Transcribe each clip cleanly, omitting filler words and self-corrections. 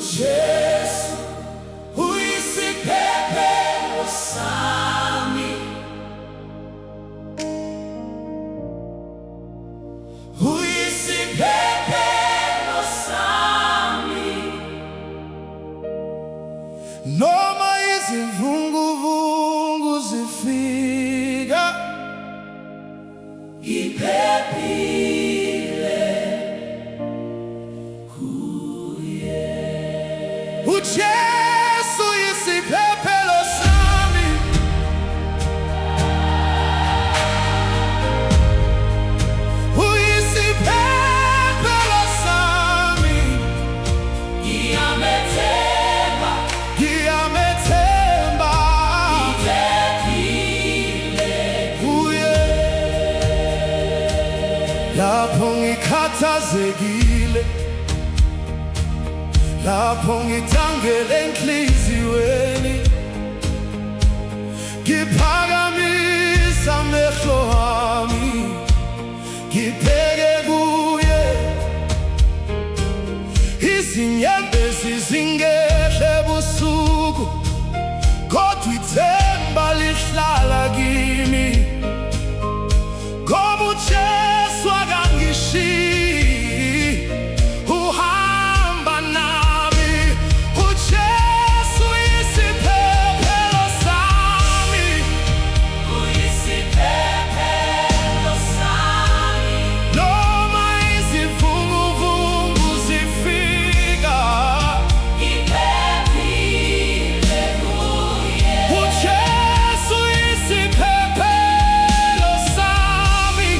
UJesu Uyisiphephelo Sami, Uyisiphephelo Sami. Noma izimvunguvungu zifika, ngiphephile kuye. UJesu Uyisiphephelo Sami, Uyisiphephelo Sami. Ngiyamethemba, Ngiyamethemba ngiphephile kuye. Lapho ngikhathazekile, lapho ngidangele enhliziyweni, ngiphakamisa amehlo ami, ngibheke kuye. Izinyembezi zingehle ebusuku, kodwa ithemba lihlala kimi, ngoba uJesu akangishiyi, uhamba nami. UJesu Uyisiphephelo Sami, Uyisiphephelo Sami. noma izimvunguvungu zifika, Ngiphephile kuye. UJesu Uyisiphephelo Sami,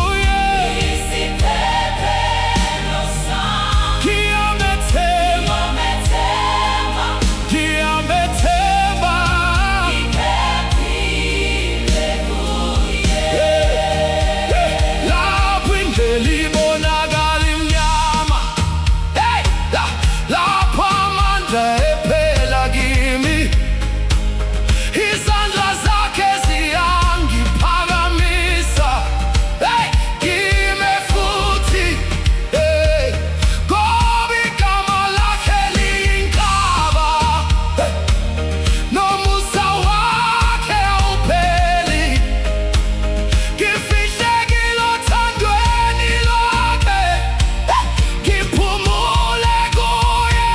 uye. Uyisiphephelo Sami. Ngiyamethemba, Ngiyamethemba, ngiyamethemba, ngiphephile kuye. lapho indlela ibonakala imnyama, lapho amandla ephela kimi, izandla zakhe ziyangiphakamisa, ngime futhi, ngoba igama lakhe liyinkaba, nomusa wakhe awupheli. Ngifihlekile othandweni lwakhe, ngiphumule kuye.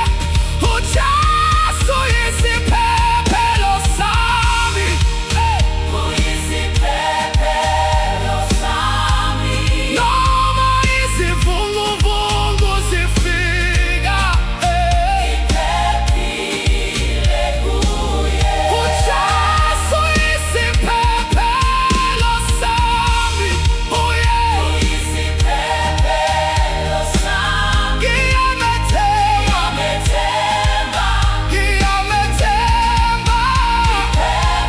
UJesu Uyisiphephelo Sami, Uyisiphephelo Sami. noma izimvunguvungu zifika, Ngiphephile kuye. UJesu Uyisiphephelo Sami, uye. Uyisiphephelo Sami. Ngiyamethemba, Ngiyamethemba, ngiyamethemba,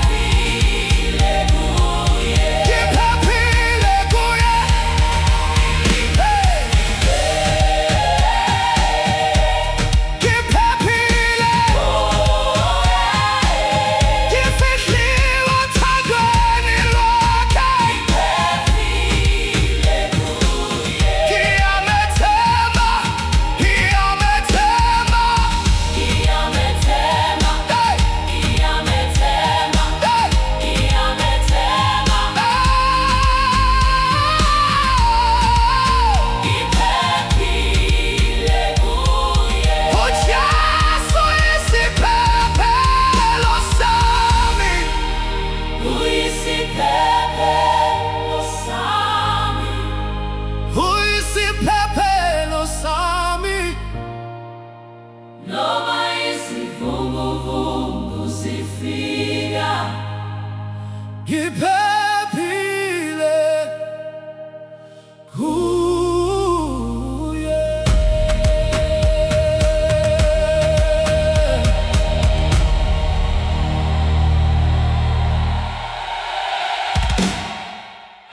ngiphephile kuye. ngiphephile kuye. Ngiphephile, ngifihliwe othandweni lwakhe. Ngiphephile kuye. Ngiyamethemba, ngiyamethemba, Ngiyamethemba, ngiyamethemba, ngiyamethemba, ngiphephile kuye. UJesu Uyisiphephelo Sami, Uyisiphephelo Sami. Uyisiphephelo Sami, Noma izimvunguvungu zifika, ngiphephile